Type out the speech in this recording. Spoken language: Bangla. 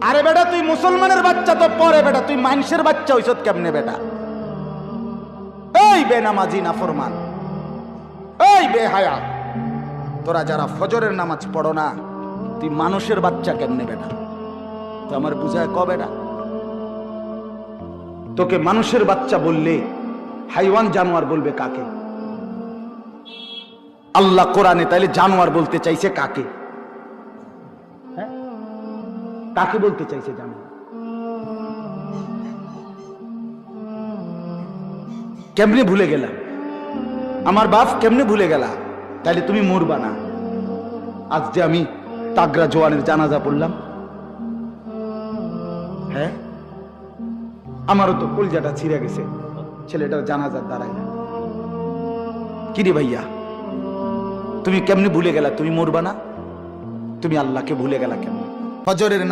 আরে বেটা তুই মুসলমানের বাচ্চা তো পরে, বেটা তুই মানুষের বাচ্চা হইছত কেমনে বেটা? এই বেনামাজি নাফরমান, এই বেহায়া, তোরা যারা ফজরের নামাজ পড়ো না, তুই মানুষের বাচ্চা কেমনে বেটা? তো আমার বুঝায় কবে না তোকে মানুষের বাচ্চা বললে হাইওয়ান জানোয়ার বলবে কাকে? আল্লাহ কোরআনে তাইলে জানোয়ার বলতে চাইছে কাকে? হ্যাঁ, কাকে বলতে চাইছে জানোয়ার? কেমনে ভুলে গেলাম? আমার বাপ কেমনে ভুলে গেলা? তাইলে তুমি মরবা না। আজ যে আমি তাগরা জওয়ানের জানাজা পড়লাম, হ্যাঁ আমারও তো কলজাটা ছিঁড়ে গেছে ছেলেটার জানাজার দ্বারাই। কিরে ভাইয়া, তুমি কেমনে ভুলে গেলা তুমি মরবা না? তুমি আল্লাহকে ভুলে গেলা কেমনে? ফজরের